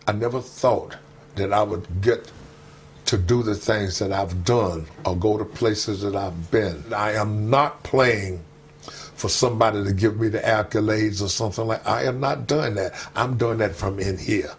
I never thought that I would get to do the things that I've done or go to places that I've been. I am not playing for somebody to give me the accolades or something like that. I am not doing that. I'm doing that from in here.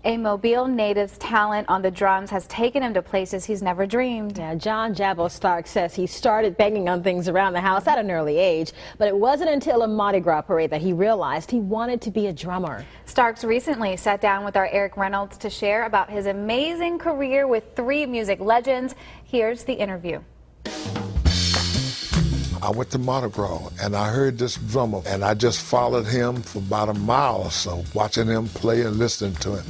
A Mobile native's talent on the drums has taken him to places he's never dreamed. Yeah, John Jabo Stark says he started banging on things around the house at an early age, but it wasn't until a Mardi Gras parade that he realized he wanted to be a drummer. Starks recently sat down with our Eric Reynolds to share about his amazing career with 3 music legends. Here's the interview. I went to Mardi Gras and I heard this drummer and I just followed him for about a mile or so, watching him play and listening to him.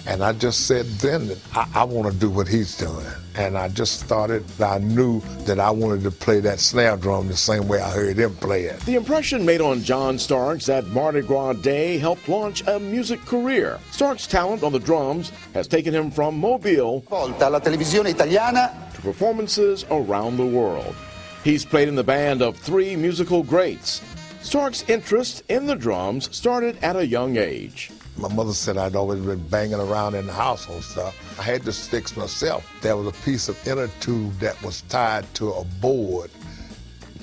And I just said then that I want to do what he's doing. And I just started, I knew that I wanted to play that snare drum the same way I heard him play it. The impression made on John Starks at Mardi Gras Day helped launch a music career. Starks' talent on the drums has taken him from Mobile alla televisione italiana to performances around the world. He's played in the band of 3 musical greats. Starks' interest in the drums started at a young age. My mother said I'd always been banging around in the house on stuff. I had the sticks myself. There was a piece of inner tube that was tied to a board,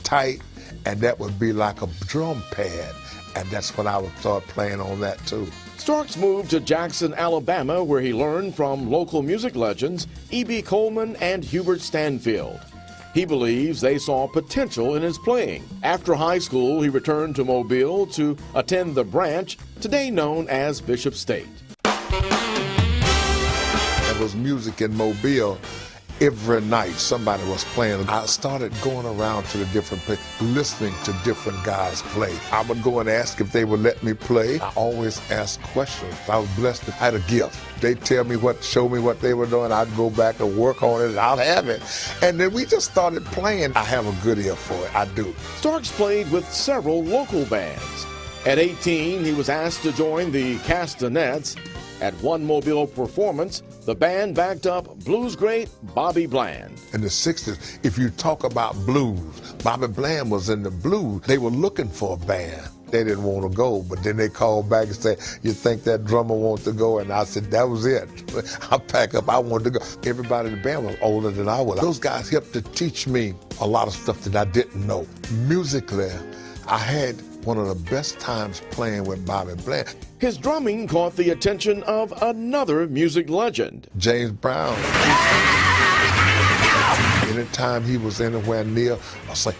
tight, and that would be like a drum pad. And that's when I would start playing on that too. Starks moved to Jackson, Alabama, where he learned from local music legends E.B. Coleman and Hubert Stanfield. He believes they saw potential in his playing. After high school, he returned to Mobile to attend the branch, today known as Bishop State. There was music in Mobile. Every night somebody was playing. I started going around to the different places, listening to different guys play. I would go and ask if they would let me play. I always asked questions. I was blessed to have a gift. They'd tell me show me what they were doing. I'd go back and work on it, and I'd have it. And then we just started playing. I have a good ear for it, I do. Starks played with several local bands. At 18, he was asked to join the Castanets. At one Mobile performance, the band backed up blues great Bobby Bland. In the 60s, if you talk about blues, Bobby Bland was in the blues. They were looking for a band. They didn't want to go, but then they called back and said, you think that drummer wants to go? And I said, that was it. I pack up, I wanted to go. Everybody in the band was older than I was. Those guys helped to teach me a lot of stuff that I didn't know. Musically, I had one of the best times playing with Bobby Bland. His drumming caught the attention of another music legend, James Brown. Anytime he was anywhere near,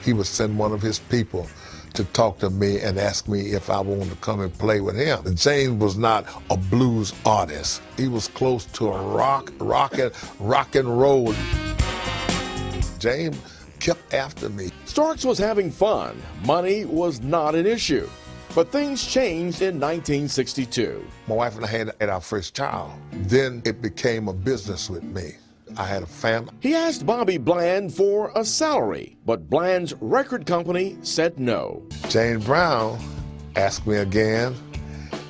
he would send one of his people to talk to me and ask me if I wanted to come and play with him. James was not a blues artist. He was close to a rock and roll. James kept after me. Starks was having fun. Money was not an issue. But things changed in 1962. My wife and I had our first child. Then it became a business with me. I had a family. He asked Bobby Bland for a salary, but Bland's record company said no. James Brown asked me again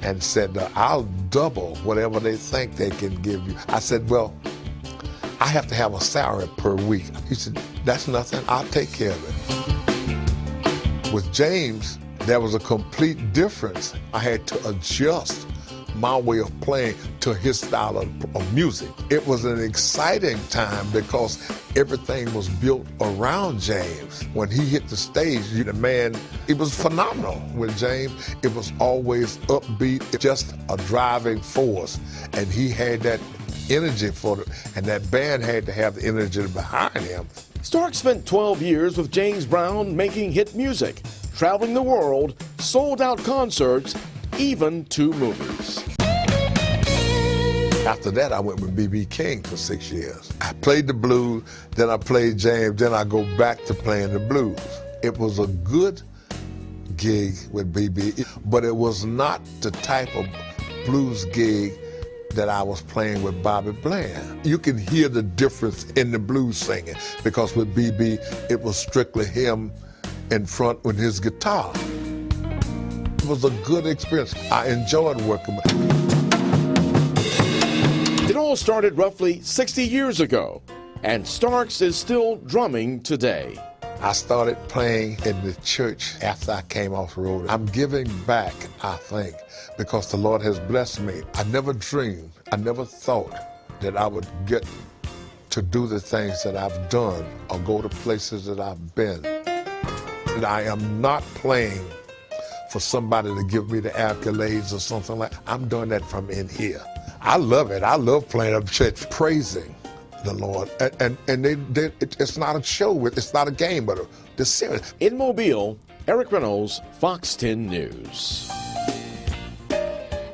and said, I'll double whatever they think they can give you. I said, well, I have to have a salary per week. He said, that's nothing, I'll take care of it. With James, there was a complete difference. I had to adjust my way of playing to his style of music. It was an exciting time because everything was built around James. When he hit the stage, the man, it was phenomenal. With James, it was always upbeat, just a driving force. And he had that energy for it, and that band had to have the energy behind him. Stark spent 12 years with James Brown making hit music, traveling the world, sold out concerts, even 2 movies. After that, I went with B.B. King for 6 years. I played the blues, then I played James, then I go back to playing the blues. It was a good gig with B.B., but it was not the type of blues gig that I was playing with Bobby Bland. You can hear the difference in the blues singing because with B.B., it was strictly him in front with his guitar. It was a good experience. I enjoyed working with him. It all started roughly 60 years ago, and Starks is still drumming today. I started playing in the church after I came off the road. I'm giving back, I think, because the Lord has blessed me. I never dreamed, I never thought that I would get to do the things that I've done or go to places that I've been. And I am not playing for somebody to give me the accolades or something like that. I'm doing that from in here. I love it. I love playing up church, praising the Lord. And it's not a show, it's not a game, but they're serious. In Mobile, Eric Reynolds, Fox 10 News.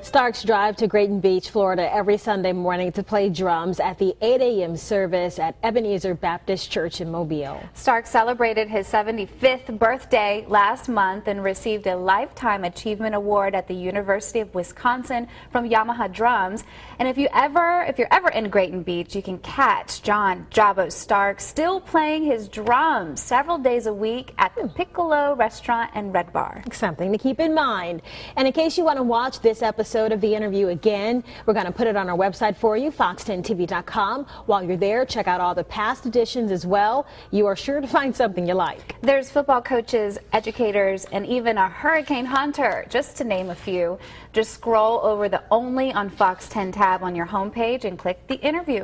Starks drive to Grayton Beach, Florida every Sunday morning to play drums at the 8 a.m. service at Ebenezer Baptist Church in Mobile. Starks celebrated his 75th birthday last month and received a Lifetime Achievement Award at the University of Wisconsin from Yamaha Drums. And if you're ever in Grayton Beach, you can catch John Jabo Starks still playing his drums several days a week at the Piccolo Restaurant and Red Bar. Something to keep in mind. And in case you want to watch this episode of the interview again, we're going to put it on our website for you, fox10tv.com. While you're there, check out all the past editions as well. You are sure to find something you like. There's football coaches, educators, and even a hurricane hunter, just to name a few. Just scroll over the Only on Fox 10 tab on your homepage and click the interview.